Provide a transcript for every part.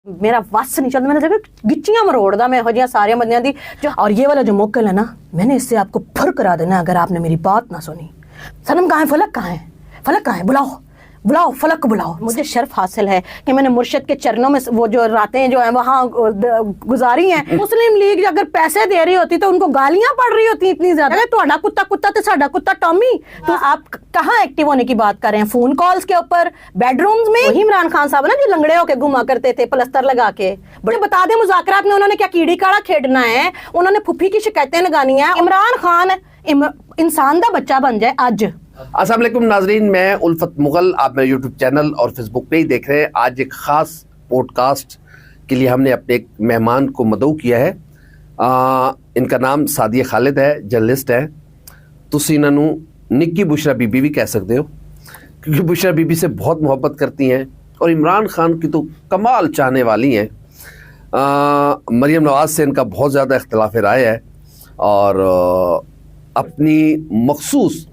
मेरा वस नहीं चलता, मैंने देखा गिच्चियां मरोड़दा मैं हो जिया सारे बंदियां दी जो। और ये वाला जो मुक्कल है ना, मैंने इससे आपको फुर करा देना अगर आपने मेरी बात ना सुनी। सनम कहाँ है, फलक कहाँ है, फलक कहाँ है, बुलाओ बुलाओ फलक को बुलाओ। मुझे शर्फ हासिल है कि मैंने मुर्शिद के चरणों में वो जो रातें जो हैं वहाँ गुजारी हैं। मुस्लिम लीग अगर पैसे दे रही होती तो उनको गालियां पड़ रही होती इतनी ज्यादा। तो कुत्ता कुत्ता तो साडा कुत्ता टॉमी। तो आप कहाँ एक्टिव होने की बात कर रहे हैं, फोन कॉल्स के ऊपर, बेडरूम्स में। वही इमरान खान साहब ना जो लंगड़े होके घुमा करते थे प्लस्तर लगा के। बड़े बता दें मुज़ाकरात में उन्होंने क्या कीड़ी काड़ा खेड़ना है, उन्होंने फुफी की शिकायतें लगानी है। इमरान खान इंसान का बच्चा बन जाए आज। अस्सलाम वालेकुम नाजरीन, मैं उल्फत मुगल, आप मेरे यूट्यूब चैनल और फेसबुक पे ही देख रहे हैं। आज एक ख़ास पॉडकास्ट के लिए हमने अपने एक मेहमान को मदऊ किया है। इनका नाम सादिया खालिद है, जर्नलिस्ट है। तुसी इन्हों निक्की बुशरा बीबी भी कह सकते हो, क्योंकि बुशरा बीबी से बहुत मोहब्बत करती हैं और इमरान खान की तो कमाल चाहने वाली हैं। मरियम नवाज से इनका बहुत ज़्यादा इख्तिलाफ राय है और अपनी मखसूस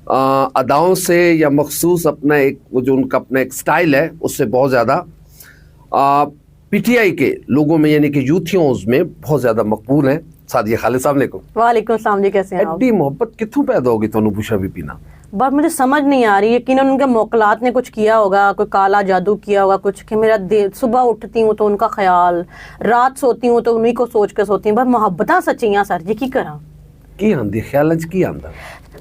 अदाओं से या मखसूस अपना एक वो जो उनका अपना एक स्टाइल है उससे बहुत ज़्यादा पीटीआई के लोगों में यानी कि यूथियों में बहुत ज़्यादा मकबूल हैं। सादिया खालिद, अस्सलाम वालेकुम। वालेकुम सलाम जी, कैसे हैं आप? एड्डी मोहब्बत कितों पैदा होगी तो बुशरा बीबी ना? बस मुझे समझ नहीं आ रही, यकीनन उनके मोकलात ने कुछ किया होगा, कोई काला जादू किया होगा कुछ, कि मेरा सुबह उठती हूँ तो उनका ख्याल, रात सोती हूँ तो उन्हीं को सोच के सोती हूँ। बस मोहब्बत सच्चियां सर जी, की करा की आंदी ख्याल की आंदा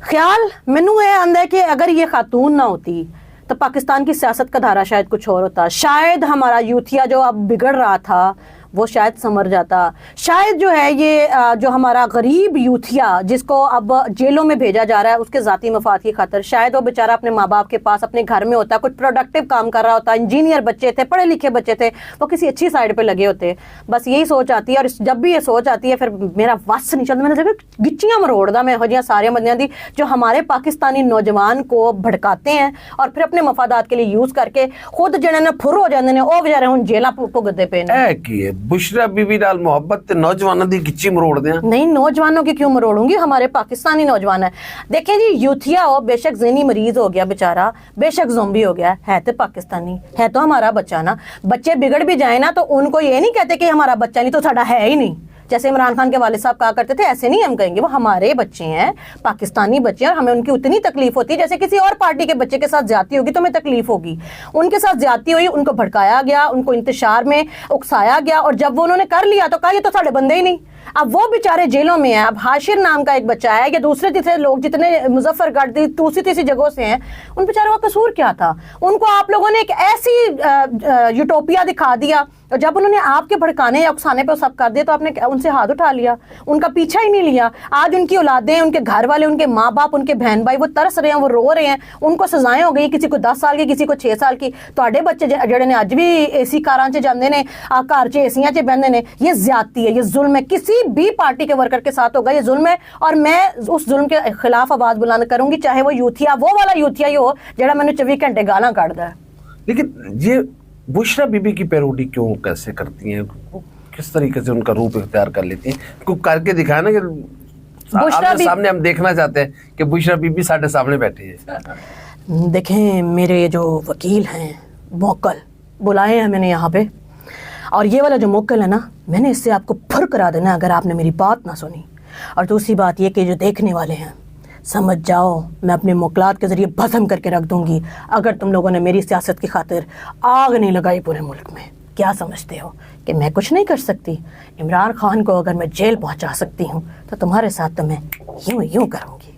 ख्याल मैनू ये आंदा है कि अगर ये खातून ना होती तो पाकिस्तान की सियासत का धारा शायद कुछ और होता। शायद हमारा यूथिया जो अब बिगड़ रहा था वो शायद समर जाता। शायद जो है ये जो हमारा गरीब यूथिया जिसको अब जेलों में भेजा जा रहा है उसके ज़ाती मफाद की खातर, शायद वो बेचारा अपने माँ बाप के पास अपने घर में होता, कुछ प्रोडक्टिव काम कर रहा होता, इंजीनियर बच्चे थे, पढ़े लिखे बच्चे थे, वो किसी अच्छी साइड पे लगे होते। बस यही सोच आती है और जब भी ये सोच आती है फिर मेरा वस नहीं चलता। मैंने देखा गिच्चियां मरोड़दा मैं हो जिया सारे बंदियां दी जो हमारे पाकिस्तानी नौजवान को भड़काते हैं और फिर अपने मफादात के लिए यूज़ करके खुद जिन्हें फुर हो जाते हैं वो बेचारे हुण जेलां भुगतदे पे ने। बुशरा बीबी नाल मोहब्बत नौजवानों की गिच्ची मरोड़ दें? नहीं, नौजवानों की क्यों मरोड़ूंगी, हमारे पाकिस्तानी नौजवान है। देखें जी, यूथिया हो बेशक ज़हनी मरीज हो गया बेचारा, बेशक ज़ोंबी हो गया है तो पाकिस्तानी है, तो हमारा बच्चा ना। बच्चे बिगड़ भी जाए ना तो उनको ये नहीं कहते कि हमारा बच्चा नहीं तो साडा है ही नहीं। जैसे इमरान खान के वालिद साहब कहा करते थे, ऐसे नहीं हम कहेंगे, वो हमारे बच्चे हैं, पाकिस्तानी बच्चे हैं और हमें उनकी उतनी तकलीफ होती है जैसे किसी और पार्टी के बच्चे के साथ ज्यादती होगी तो हमें तकलीफ होगी। उनके साथ ज्यादती हुई, उनको भड़काया गया, उनको इंतशार में उकसाया गया और जब वो उन्होंने कर लिया तो कहा ये तो साढ़े बंदे ही नहीं। अब वो बेचारे जेलों में हैं। अब हाशिर नाम का एक बच्चा है या दूसरे तीसरे लोग जितने मुजफ्फरगढ़ दूसरी तीसरी जगहों से हैं, उन बेचारों का कसूर क्या था? उनको आप लोगों ने एक ऐसी यूटोपिया दिखा दिया और जब उन्होंने आपके भड़काने या उकसाने पे सब कर दिया तो आपने उनसे हाथ उठा लिया, उनका पीछा ही नहीं लिया। आज उनकी औलादें, उनके घर वाले, उनके माँ बाप, उनके बहन भाई वो तरस रहे हैं, वो रो रहे हैं, उनको सजाएं हो गई, किसी को 10 साल की, किसी को 6 साल की। तो बच्चे जड़े ने अज भी एसी कारां च जांदे ने, घर च एसियां च बहंदे ने। ये ज्यादती है, ये जुल्म है, किसी भी पार्टी के वर्कर के साथ होगा ये जुल्म है और मैं उस जुल्म के खिलाफ आवाज बुलंद करूंगी, चाहे वो यूथिया वो वाला यूथिया ही हो जड़ा मैंने 24 घंटे गालां कढ़दा है। लेकिन ये बुशरा बीबी की पैरोडी क्यों कैसे करती हैं, किस तरीके से उनका रूप इख्तियार कर लेती हैं? कुछ करके दिखाया ना कि आपके सामने हम देखना चाहते हैं कि बुशरा बीबी साढ़े सामने बैठी है। देखें, मेरे जो वकील हैं मोक्कल बुलाए हैं मैंने यहाँ पे, और ये वाला जो मोक्कल है ना, मैंने इससे आपको फुर करा देना अगर आपने मेरी बात ना सुनी। और दूसरी बात ये कि जो देखने वाले हैं समझ जाओ, मैं अपने मोकलात के ज़रिए भस्म करके रख दूंगी अगर तुम लोगों ने मेरी सियासत की खातिर आग नहीं लगाई पूरे मुल्क में। क्या समझते हो कि मैं कुछ नहीं कर सकती? इमरान खान को अगर मैं जेल पहुंचा सकती हूं तो तुम्हारे साथ तो मैं यूं यूं करूंगी।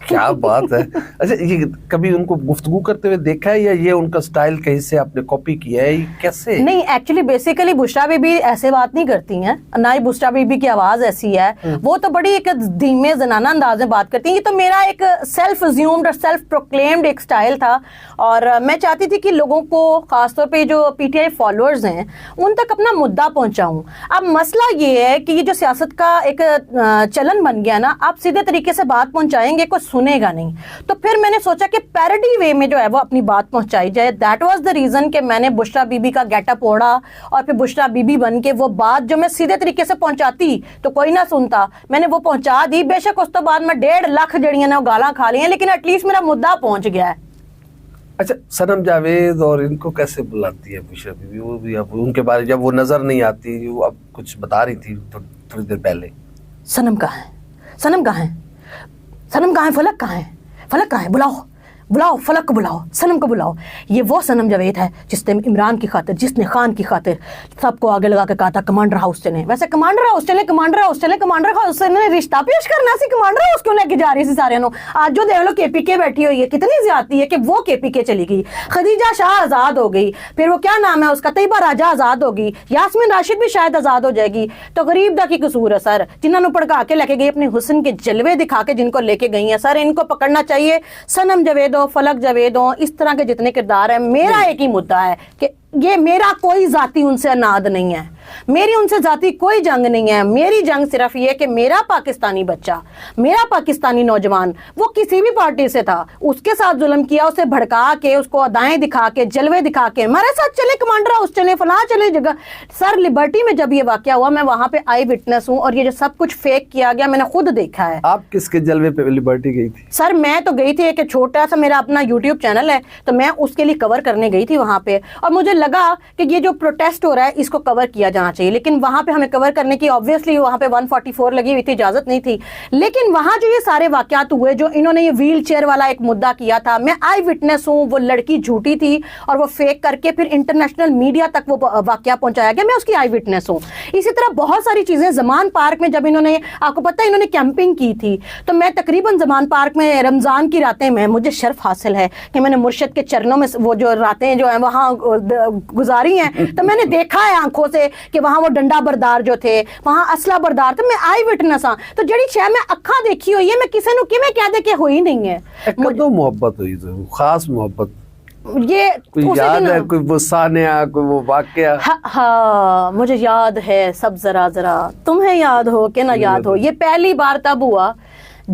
क्या बात है। अच्छा, ये कभी उनको गुफ्तगू करते हुए देखा है या ये उनका स्टाइल कहीं से आपने कॉपी किया है, कैसे? नहीं, एक्चुअली बेसिकली बुशरा बीबी ऐसे बात नहीं करती हैं, ना ही बुशरा बीबी की आवाज ऐसी है। वो तो बड़ी एक धीमे जनाना अंदाज में बात करती हैं। ये तो मेरा एक सेल्फ अज्यूम्ड और सेल्फ प्रोक्लेम्ड एक स्टाइल था और मैं चाहती थी कि लोगों को, खासतौर पे जो पीटीआई फॉलोअर्स हैं, उन तक अपना मुद्दा पहुंचाऊं। अब मसला ये है कि ये जो सियासत का एक चलन बन गया ना, आप सीधे तरीके से बात पहुंचाएंगे कोई सुनेगा नहीं। तो फिर मैंने सोचा कि पैरोडी वे में जो है वो अपनी बात पहुंचाई जाए। दैट वाज द रीजन कि मैंने बुशरा बीबी का गेटअप ओढ़ा और फिर बुशरा बीबी बन के वो बात जो मैं सीधे तरीके से पहुंचाती तो कोई ना सुनता, मैंने वो पहुंचा दी। बेशक उस तो बाद मैं 1.5 लाख जड़ियां ने गालां खा ली हैं, लेकिन एटलीस्ट मेरा मुद्दा पहुंच गया है। اچھا سنم جاوید اور ان کو کیسے بلاتی ہے بشرا بی بی؟ وہ بھی اب ان کے بارے جب وہ نظر نہیں آتی، وہ اب کچھ بتا رہی تھی تھوڑی دیر پہلے. سنم کہاں ہے؟ سنم کہاں ہے؟ سنم کہاں ہے؟ فلک کہاں ہے؟ فلک کہاں ہے؟ بلاؤ فلک کو بلاؤ، سنم کو بلاؤ. یہ وہ سنم جاوید ہے جس نے عمران کی خاطر، جس نے خان کی خاطر سب کو آگے لگا کے کہا تھا کمانڈر ہاؤس چلیں. ویسے کمانڈر ہاؤس چلیں رشتہ پیش کرنا سی، کمانڈر ہاؤس کیوں لے کے جا رہی سی سارے نو. آج جو دیکھ لو کے پی کے بیٹھی ہوئی ہے، کتنی زیادتی ہے کہ وہ کے پی کے چلی گئی، خدیجہ شاہ آزاد ہو گئی، پھر وہ کیا نام ہے اس کا، طیبہ راجہ آزاد ہوگی، یاسمین راشد بھی شاید آزاد ہو جائے گی. تو غریب دا کی قصور ہے سر، جنہوں نے پڑکا کے لے کے گئی، اپنے حسن کے جلوے دکھا کے جن کو لے کے گئی ہیں سر، ان کو پکڑنا چاہیے. سنم جاوید ہو، فلک جاوید ہو، اس طرح کے جتنے کردار ہیں، میرا ایک ہی مدعا ہے کہ یہ میرا کوئی ذاتی ان سے اناد نہیں ہے، میری ان سے ذاتی کوئی جنگ نہیں ہے. میری جنگ صرف یہ کہ میرا پاکستانی بچہ، میرا پاکستانی نوجوان، وہ کسی بھی پارٹی سے تھا، اس کے ساتھ ظلم کیا، اسے بھڑکا کے، اس کو ادائیں دکھا کے، جلوے دکھا کے ہمارے ساتھ چلے کمانڈر ہاؤس چلے، فلاں چلے جگہ. سر لبرٹی میں جب یہ واقعہ ہوا، میں وہاں پہ آئی وٹنس ہوں، اور یہ جو سب کچھ فیک کیا گیا میں نے خود دیکھا ہے. آپ کس کے جلوے پہ لبرٹی گئی تھی؟ سر میں تو گئی تھی، ایک چھوٹا سا میرا اپنا یوٹیوب چینل ہے، تو میں اس کے لیے کور کرنے گئی تھی وہاں پہ، اور مجھے لگا کہ یہ جو پروٹیسٹ ہو رہا ہے اس کو کور کیا جانا چاہیے. لیکن وہاں پہ ہمیں کور کرنے کی obviously وہاں پہ 144 لگی ہوئی تھی، اجازت نہیں تھی. لیکن وہاں جو یہ سارے واقعات ہوئے، جو انہوں نے یہ ویل چیئر والا ایک مدعا کیا تھا، میں آئی وٹنس ہوں، وہ لڑکی جھوٹی تھی اور وہ فیک کر کے پھر انٹرنیشنل میڈیا تک وہ واقعہ پہنچایا گیا، میں اس کی آئی وٹنس ہوں. اسی طرح بہت ساری چیزیں زمان پارک میں جب انہوں نے، آپ کو پتہ ہے انہوں نے کیمپنگ کی تھی، تو میں تقریباً زمان پارک میں رمضان کی راتیں میں، مجھے شرف حاصل ہے کہ میں نے مرشد کے چرنوں میں وہ جو راتیں جو ہیں وہاں گزاری ہیں، تو میں نے دیکھا ہے آنکھوں سے کہ وہاں وہ ڈنڈا بردار جو تھے، وہاں اسلحہ بردار تھے. میں آئی وٹنس ہاں، تو جڑی شے میں اکھاں دیکھی ہوئی ہے، میں کسی نو کیویں کہہ دے کہ ہوئی نہیں ہے. کدوں محبت ہوئی تو خاص محبت یہ کوئی یاد ہے، کوئی وہ سانحہ، کوئی وہ واقعہ؟ ہاں مجھے یاد ہے سب، ذرا تمہیں یاد ہو کہ نہ یاد ہو. یہ پہلی بار تب ہوا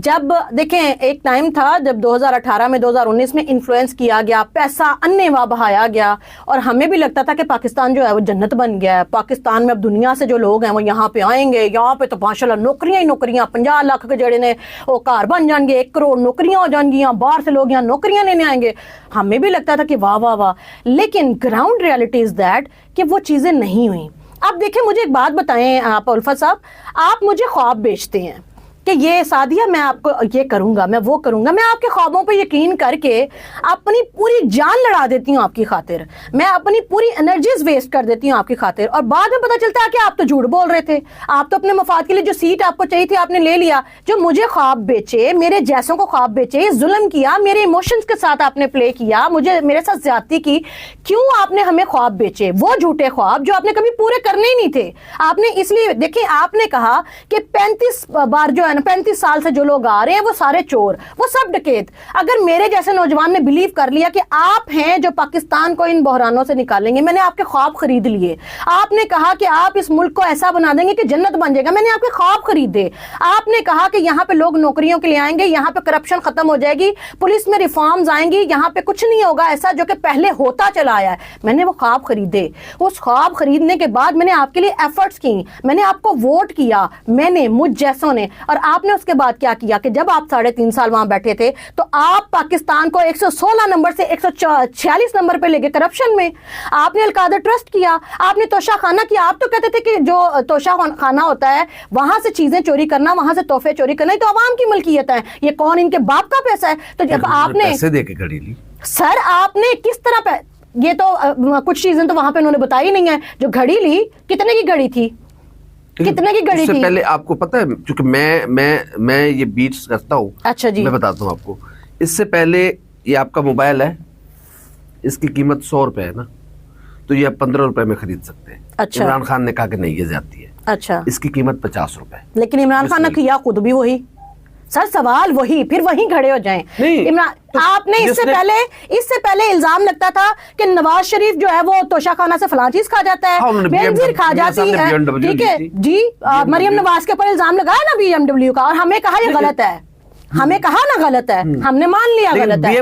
جب دیکھیں ایک ٹائم تھا جب 2018 میں 2019 میں انفلوئنس کیا گیا، پیسہ انے واہ بہایا گیا، اور ہمیں بھی لگتا تھا کہ پاکستان جو ہے وہ جنت بن گیا ہے. پاکستان میں اب دنیا سے جو لوگ ہیں وہ یہاں پہ آئیں گے، یہاں پہ تو ماشاءاللہ نوکریاں ہی نوکریاں، 50 لاکھ کے جڑے نے وہ کار بن جان گے، 1 کروڑ نوکریاں ہو جان گیاں، باہر سے لوگ یہاں نوکریاں لینے آئیں گے. ہمیں بھی لگتا تھا کہ واہ واہ واہ. لیکن گراؤنڈ ریالٹی از دیٹ کہ وہ چیزیں نہیں ہوئیں. اب دیکھیں مجھے ایک بات بتائیں آپ الفت صاحب، آپ مجھے خواب بیچتے ہیں کہ یہ سعدیہ میں آپ کو یہ کروں گا، میں وہ کروں گا، میں آپ کے خوابوں پہ یقین کر کے اپنی پوری جان لڑا دیتی ہوں آپ کی خاطر، میں اپنی پوری انرجیز ویسٹ کر دیتی ہوں آپ کی خاطر، اور بعد میں پتہ چلتا ہے کہ آپ تو جھوٹ بول رہے تھے. آپ تو اپنے مفاد کے لیے جو سیٹ آپ کو چاہیے تھی آپ نے لے لیا. جو مجھے خواب بیچے، میرے جیسوں کو خواب بیچے، ظلم کیا، میرے ایموشنز کے ساتھ آپ نے پلے کیا، مجھے میرے ساتھ زیادتی کی، کیوں آپ نے ہمیں خواب بیچے؟ وہ جھوٹے خواب جو آپ نے کبھی پورے کرنے ہی نہیں تھے. آپ نے اس لیے دیکھیں، آپ نے کہا کہ 35 بار جو ہے 35 سال سے جو لوگ آ رہے ہیں وہ سارے چور، وہ سب ڈکیت. اگر میرے جیسے نوجوان نے بلیو کر لیا کہ آپ ہیں جو پاکستان کو ان بحرانوں سے نکالیں گے، میں نے آپ کے خواب خرید لیے. آپ نے کہا کہ آپ اس ملک کو ایسا بنا دیں گے کہ جنت بن جائے گا، میں نے آپ کے خواب خریدے. آپ نے کہا کہ یہاں پہ لوگ نوکریوں کے لیے آئیں گے، یہاں پہ کرپشن ختم ہو جائے گی، پولیس میں ریفارمز آئیں گی، یہاں پہ کچھ نہیں ہوگا ایسا جو کہ پہلے ہوتا چلا آیا ہے. میں نے وہ خواب خریدے. اس خواب خریدنے کے بعد میں نے آپ کے لیے ایفرٹس کی، میں نے آپ کو ووٹ کیا، میں نے، مجھ جیسوں نے. اور آپ نے اس کے بعد کیا کیا کہ جب آپ 3.5 سال وہاں بیٹھے تھے تو آپ پاکستان کو 116 نمبر سے 146 نمبر پہ لے گئے کرپشن میں. آپ نے القادر ٹرسٹ کیا، آپ نے توشہ خانہ کیا. آپ تو کہتے تھے کہ جو توشہ خانہ ہوتا ہے وہاں سے چیزیں چوری کرنا، وہاں سے تحفے چوری کرنا، یہ تو عوام کی ملکیت ہے، یہ کون ان کے باپ کا پیسہ ہے. تو جب آپ نے پیسے دے کے گھڑی لی، سر آپ نے کس طرح یہ تو کچھ چیزیں تو وہاں پہ انہوں نے بتائی نہیں ہے. جو گھڑی لی، کتنے کی گھڑی تھی؟ کتنے کی گھڑی اس سے تھی؟ پہلے آپ کو پتہ ہے، چونکہ میں یہ بیٹس کرتا ہوں، اچھا جی، میں بتاتا ہوں آپ کو. اس سے پہلے یہ آپ کا موبائل ہے، اس کی قیمت 100 روپے ہے نا، تو یہ آپ 15 روپے میں خرید سکتے ہیں. اچھا. عمران خان نے کہا کہ نہیں، یہ زیادتی ہے. اچھا. اس کی قیمت 50 روپے. لیکن عمران خان نے کیا خود بھی وہی. سر سوال وہی، پھر وہیں کھڑے ہو جائیں. آپ نے اس سے پہلے الزام لگتا تھا کہ نواز شریف جو ہے وہ توشہ خانہ سے فلاں چیز کھا جاتا ہے، بینزیر کھا جاتی ہے، ٹھیک ہے جی. مریم نواز کے اوپر الزام لگایا نا BMW کا، اور ہمیں کہا یہ غلط ہے، ہمیں کہا نا غلط ہے، ہم نے مان لیا غلط ہے.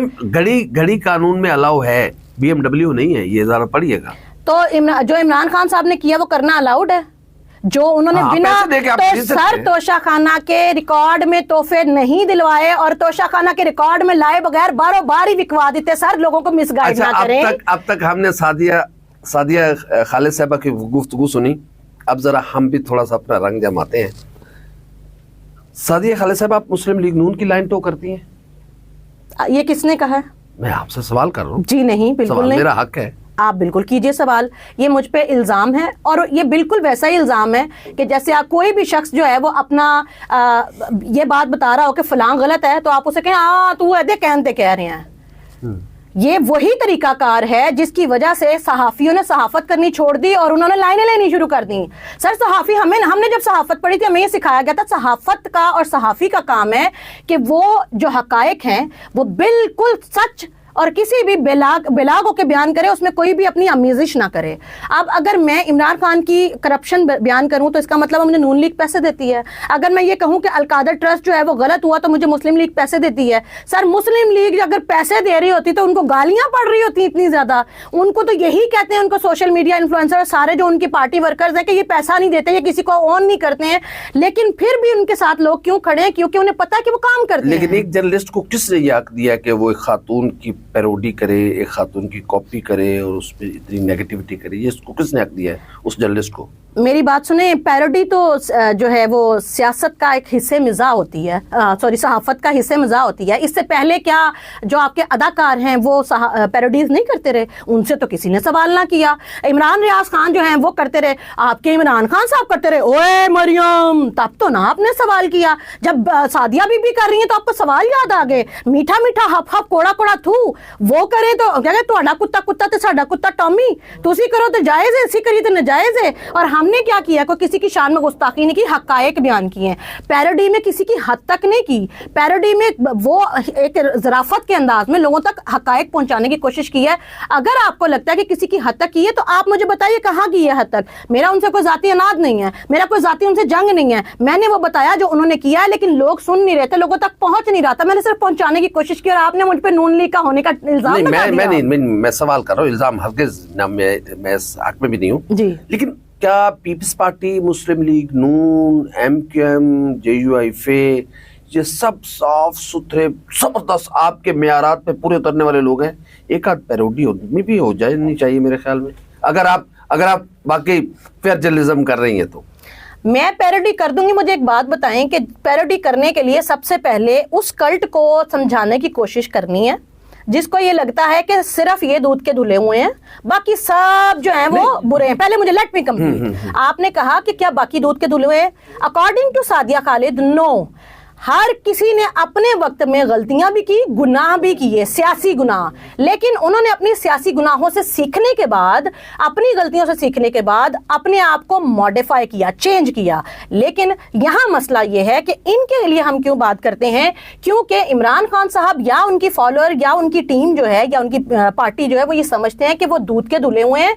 گھڑی قانون میں الاؤ ہے، BMW نہیں ہے، یہ ذرا پڑھیے گا. تو جو عمران خان صاحب نے کیا وہ کرنا الاؤڈ ہے. जो उन्होंने हाँ, बिना पैसे देके आप तो खरीद सकते सर हैं। तोशाखाना के रिकॉर्ड में तोहफे नहीं दिलवाए और तोशाखाना के रिकॉर्ड में लाए बगैर बारों बार ही बिकवा देते। सर लोगों को मिसगाइड अच्छा, ना करें। अब तक हमने सादिया खालिद साहबा की गुफ्तगू सुनी, अब जरा हम भी थोड़ा सा अपना रंग जमाते हैं। सादिया खालिद साहब, आप मुस्लिम लीग नून की लाइन टो करती हैं? ये किसने कहा है? मैं आपसे सवाल कर रहा हूँ। जी नहीं, बिल्कुल सवाल नहीं। मेरा हक है। आप बिल्कुल कीजिए सवाल। ये मुझ पे इल्ज़ाम है और ये बिल्कुल वैसा ही इल्ज़ाम है कि जैसे आप कोई भी शख्स जो है वो अपना ये बात बता रहा हो कि फलां गलत है तो आप उसे कहें हाँ तू ऐसे कहते कह रहे हैं। ये वही तरीकाकार है जिसकी वजह से सहाफ़ियों ने सहाफ़त करनी छोड़ दी और उन्होंने लाइनें लेनी शुरू कर दी। सर सहाफ़ी हमने जब सहाफ़त पढ़ी थी हमें ये सिखाया गया था सहाफ़त का और सहाफ़ी का काम है कि वो जो हक़ाइक़ हैं वो बिल्कुल सच और किसी भी बेलाग होकर बयान करे, उसमें कोई भी अपनी आमेज़िश ना करे। अब अगर मैं इमरान खान की करप्शन बयान करूं तो इसका मतलब मुझे नून लीग पैसे देती है। अगर मैं ये कहूं कि अलकादर ट्रस्ट जो है वो गलत हुआ तो मुझे मुस्लिम लीग पैसे देती है। सर मुस्लिम लीग अगर पैसे दे रही होती तो उनको गालियां पड़ रही होती इतनी ज्यादा। उनको तो यही कहते हैं, उनको सोशल मीडिया इन्फ्लुएंसर सारे जो उनकी पार्टी वर्कर्स हैं कि ये पैसा नहीं देते, ये किसी को ऑन नहीं करते हैं, लेकिन फिर भी उनके साथ लोग क्यों खड़े हैं? क्योंकि उन्हें पता है कि वो काम करते हैं। लेकिन एक जर्नलिस्ट को किसने ये हक दिया कि वो एक खातून की पैरोडी करे, एक खातून की कॉपी करे और उस पर इतनी नेगेटिविटी करे? ये इसको किसने हक दिया है उस जर्नलिस्ट को? मेरी बात सुने, पैरोडी तो जो है वो सियासत का एक हिस्से मिज़ा होती है, सॉरी सहाफ़त का हिस्से मिज़ा होती है। इससे पहले क्या जो आपके अदाकार हैं वो पैरोडीज नहीं करते रहे? उनसे तो किसी ने सवाल ना किया। इमरान रियाज खान जो हैं वो करते रहे, आपके इमरान खान साहब करते रहे ओए मरियम, तब तो ना आपने सवाल किया। जब सादिया बीबी कर रही हैं तो आपको सवाल याद आ गए। मीठा मीठा हफ हफ कोड़ा कोड़ा थू वो करे तो क्या कहते तुहाडा कुत्ता कुत्ता ते साडा कुत्ता टॉमी, तुसी करो तो जायज़ है, इसी करिए तो नाजायज़ है। और हमने क्या किया? कोई किसी की शान में गुस्ताखी नहीं की, हक़ाइक़ बयान किए हैं। पैरोडी में किसी की हद तक नहीं की, पैरोडी में वो एक ज़राफ़त के अंदाज में लोगों तक हक़ाइक़ पहुंचाने की कोशिश की है। अगर आपको लगता है कि किसी की हद तक की है तो आप मुझे बताइए कहाँ की है हद तक। मेरा उनसे कोई ज़ाती अनाद नहीं है, मेरा कोई ज़ाती उनसे जंग नहीं है। मैंने वो बताया जो उन्होंने किया है, लेकिन लोग सुन नहीं रहे थे, लोगों तक पहुंच नहीं रहा था। मैंने सिर्फ पहुंचाने की कोशिश की और आपने मुझ पर नून लीग का होने का इल्ज़ाम लगा दिया। मैं सवाल कर रहा हूँ, इल्जाम हरगिज ना, मैं इस हक में भी नहीं हूँ जी। लेकिन क्या पीपल्स पार्टी, मुस्लिम लीग नून, MQM, JUIFA, ये सब साफ सुथरे जबरदस्त आपके मेयारात पे पूरे उतरने वाले लोग हैं? एक आध पैरोडी भी हो जानी चाहिए मेरे ख्याल में, अगर आप वाकई फेयर जर्नलिज्म कर रही हैं तो। मैं पैरोडी कर दूंगी। मुझे एक बात बताएं कि पैरोडी करने के लिए सबसे पहले उस कल्ट को समझाने की कोशिश करनी है जिसको ये लगता है कि सिर्फ ये दूध के धुले हुए हैं, बाकी सब जो हैं वो बुरे हैं। पहले मुझे लेट मी कंप्लीट। आपने कहा कि क्या बाकी दूध के धुले हुए हैं? According to Sadia Khalid, no. हर किसी ने अपने वक्त में गलतियां भी की, गुनाह भी किए, सियासी गुनाह, लेकिन उन्होंने अपनी सियासी गुनाहों से सीखने के बाद, अपनी गलतियों से सीखने के बाद अपने आप को मॉडिफाई किया, चेंज किया। लेकिन यहां मसला यह है कि इनके लिए हम क्यों बात करते हैं? क्योंकि इमरान खान साहब या उनकी फॉलोअर या उनकी टीम जो है या उनकी पार्टी जो है वो ये समझते हैं कि वो दूध के धुले हुए हैं,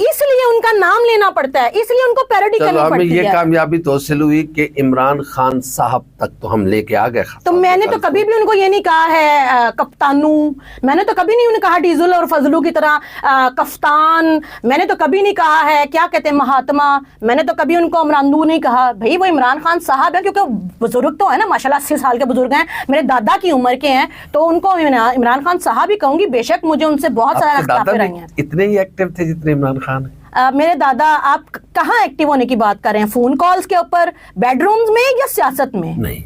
इसलिए उनका नाम लेना पड़ता है, इसलिए उनको पैरोडी करनी पड़ती है। ये कामयाबी तो हासिल हुई कि इमरान खान साहब तक तो हम लेके आ गए। तो मैंने तो कभी भी उनको ये नहीं कहा है कप्तानू, मैंने तो कभी नहीं उन्हें कहा डीजल और फजलू की तरह कफ्तान, मैंने तो कभी नहीं कहा है क्या कहते हैं महात्मा, मैंने तो कभी उनको इमरानदू नहीं कहा। भाई वो इमरान खान साहब है, क्योंकि बुजुर्ग तो है ना, माशाल्लाह 80 साल के बुजुर्ग हैं, मेरे दादा की उम्र के हैं, तो उनको इमरान खान साहब ही कहूंगी। बेशक मुझे उनसे बहुत सारे इख्तिलाफ रही हैं। इतने ही एक्टिव थे जितने इमरान खान है। मेरे दादा, आप कहाँ एक्टिव होने की बात कर रहे हैं? फोन कॉल्स के ऊपर, बेडरूम्स में या सियासत में? नहीं,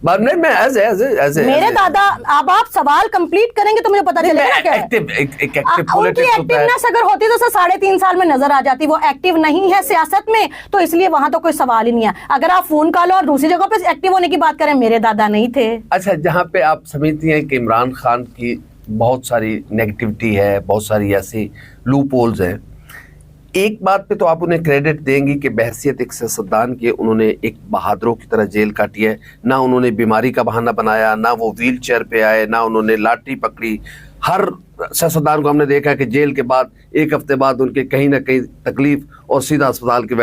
नहीं, मैं ऐसे मेरे दादा, अब आप सवाल कंप्लीट करेंगे तो मुझे पता चलेगा क्या है। उनकी एक्टिवनेस अगर होती तो 3.5 साल में नजर आ जाती। वो एक्टिव नहीं है सियासत में, तो इसलिए वहां तो कोई सवाल ही नहीं है। अगर आप फोन कॉल और दूसरी जगह पे एक्टिव होने की बात करें, मेरे दादा नहीं थे। अच्छा, जहाँ पे आप समझती हैं कि इमरान खान की बहुत सारी नेगेटिविटी है, बहुत सारी ऐसी लूप होल्स हैं, एक बात पे तो आप उन्हें क्रेडिट देंगी कि बहैसियत एक सियासतदान के उन्होंने एक बहादुरों की तरह जेल काटी है। ना उन्होंने बीमारी का बहाना बनाया, ना वो व्हील चेयर पे आए, ना उन्होंने लाठी पकड़ी। हर सियासतदान को हमने देखा कि जेल के बाद 1 हफ्ते बाद उनके कहीं ना कहीं तकलीफ और सीधा अस्पताल के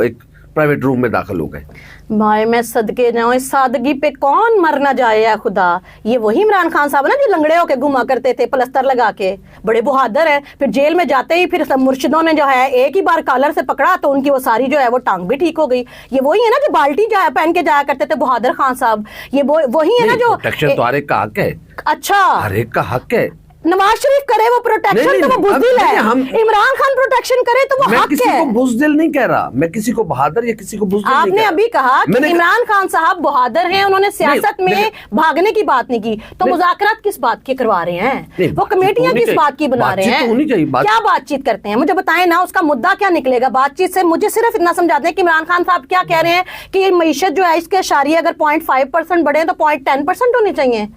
एक प्राइवेट रूम में दाखिल हो गए। भाई मैं सदके जाऊं, इस सादगी पे कौन मर ना जाए या खुदा। ये वही इमरान खान साहब ना जो लंगड़े होके घुमा करते थे प्लस्तर लगा के, बड़े बहादुर है। फिर जेल में जाते ही फिर सब मुर्शिदों ने जो है एक ही बार कॉलर से पकड़ा तो उनकी वो सारी जो है वो टांग भी ठीक हो गई। ये वही है ना जो बाल्टी पहन के जाया करते थे बहादुर खान साहब, ये वही है ना जो प्रोटेक्शन तो हर एक का हक है। अच्छा, हर एक का हक है। नवाज शरीफ करे वो प्रोटेक्शन नहीं, तो वो बुज़दिल है, इमरान खान प्रोटेक्शन करे तो वो मैं हक किसी है। को बुज़दिल नहीं कह रहा, मैं किसी को बहादुर या किसी को बुज़दिल नहीं आपने कह रहा। अभी कहा कि मैंने इमरान खान साहब बहादुर हैं, उन्होंने सियासत में भागने की बात नहीं की, तो मुज़ाकरात किस बात के करवा रहे हैं? वो कमेटियां किस बात की बना रहे हैं? होनी चाहिए क्या बातचीत करते हैं मुझे बताएं ना, उसका मुद्दा क्या निकलेगा बातचीत से? मुझे सिर्फ इतना समझा दें कि इमरान खान साहब क्या कह रहे हैं कि ये मईशत जो है इसके अशारिये अगर 0.5% बढ़े तो 0.10% होनी चाहिए।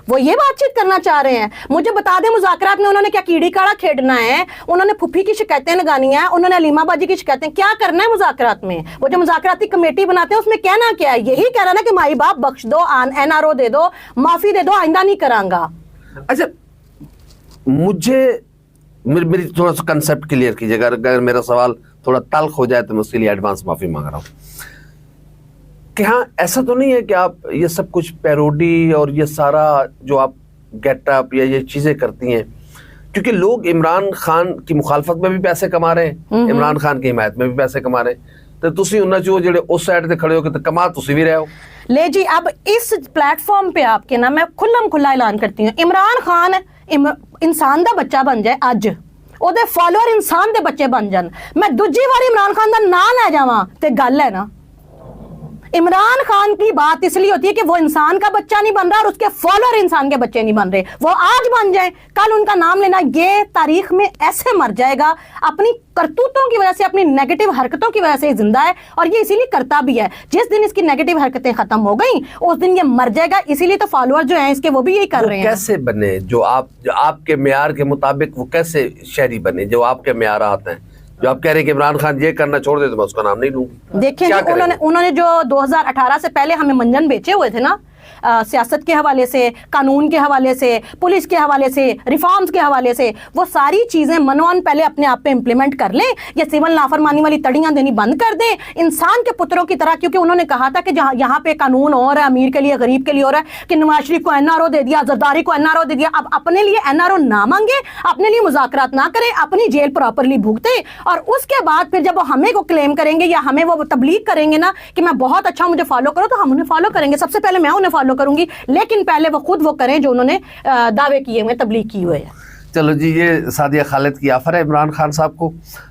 वो ये बातचीत करना चाह रहे हैं। मुझे बता दें मुज़ाकरात में उन्होंने क्या कीड़ी काड़ा खेड़ना है, उन्होंने फुफी की शिकायतें लगानी है, उन्होंने अलीमा बाजी की शिकायतें, क्या करना है मुज़ाकरात में? वो जो मुज़ाकराती कमेटी बनाते हैं उसमें कहना क्या है? यही कह रहा ना कि माई बाप बख्श दो, NRO दे दो, माफी दे दो, आइंदा नहीं करांगा। अच्छा, मुझे मेरी थोड़ा सा कंसेप्ट क्लियर कीजिएगा, अगर मेरा सवाल थोड़ा तल्ख हो जाए तो मैं उसके लिए एडवांस माफी मांग रहा हूँ कि हाँ, ऐसा तो नहीं है कि आप ये सब कुछ पैरोडी और ये सारा जो आप गेटअप या ये चीजें करती हैं, क्योंकि लोग इमरान खान की मुखालफत में भी पैसे कमा रहे हैं, इमरान खान की हिमायत में भी पैसे कमा रहे हैं, तो तुसी उन्ना जो जेड़े उस साइड ते खड़े हो के कमा तुसी भी रहे हो। ले जी, अब इस प्लेटफॉर्म पे आपके ना मैं खुल्लम खुल्ला ऐलान करती हूँ, इमरान खान इंसान दा बच्चा बन जाए अज, ओदे फॉलोअर इंसान दे बच्चे बन जान, मैं दूजी बार इमरान खान दा नाम ले जावां ते गल है ना। इमरान खान की बात इसलिए होती है कि वो इंसान का बच्चा नहीं बन रहा और उसके फॉलोअर इंसान के बच्चे नहीं बन रहे। वो आज बन जाए, कल उनका नाम लेना ये तारीख में ऐसे मर जाएगा, अपनी करतूतों की वजह से, अपनी नेगेटिव हरकतों की वजह से जिंदा है और ये इसीलिए करता भी है। जिस दिन इसकी नेगेटिव हरकतें खत्म हो गई उस दिन ये मर जाएगा, इसीलिए तो फॉलोअर जो हैं इसके वो भी यही कर रहे हैं। कैसे बने जो आपके मेयार के मुताबिक, वो कैसे शहरी बने जो आपके मेयार आते हैं, जो आप कह रहे हैं कि इमरान खान ये करना छोड़ दे तो मैं उसका नाम नहीं लूंगी? देखिए, उन्होंने जो 2018 से पहले हमें मंजन बेचे हुए थे ना, सियासत के हवाले से, कानून के हवाले से, पुलिस के हवाले से, रिफॉर्म्स के हवाले से, वो सारी चीजें मनोन पहले अपने आप पे इंप्लीमेंट कर लें, या सिविल नाफरमानी वाली तड़ियां देनी बंद कर दें इंसान के पुत्रों की तरह। क्योंकि उन्होंने कहा था कि जहां यहाँ पे कानून और है, अमीर के लिए गरीब के लिए और है, कि नवाज शरीफ को NRO दे दिया, जरदारी को NRO दे दिया। अब अपने लिए NRO ना मांगे, अपने लिए मुज़ाकरात ना करें, अपनी जेल प्रॉपरली भुगते, और उसके बाद फिर जब वो हमें को क्लेम करेंगे या हमें वो तबलीग करेंगे ना कि मैं बहुत अच्छा, मुझे फॉलो करो, तो हम उन्हें फॉलो करेंगे। सबसे पहले मैं उन्हें फॉलो करूंगी, लेकिन पहले वो खुद वो करें जो उन्होंने दावे किए हुए, तबलीग की हुए है। चलो जी, ये सादिया खालिद की ऑफर है इमरान खान साहब को।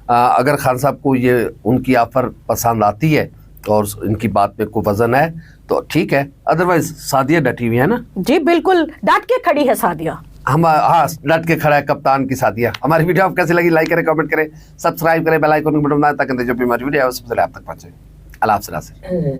अगर खान साहब को ये उनकी ऑफर पसंद आती है और इनकी बात में कोई वजन है तो ठीक है, अदरवाइज सादिया डटी हुई है ना? जी बिल्कुल, डट के खड़ी है सादिया। हाँ, डट के खड़ा है कप्तान की सादिया। हमारी वीडियो आपको कैसी लगी, लाइक करें, कमेंट करें, सब्सक्राइब करें, बेल आइकन को बटन दबाएं ताकि जो भी हमारी वीडियो है सबसे पहले आप तक पहुंचे। अल्लाह हाफ़िज़।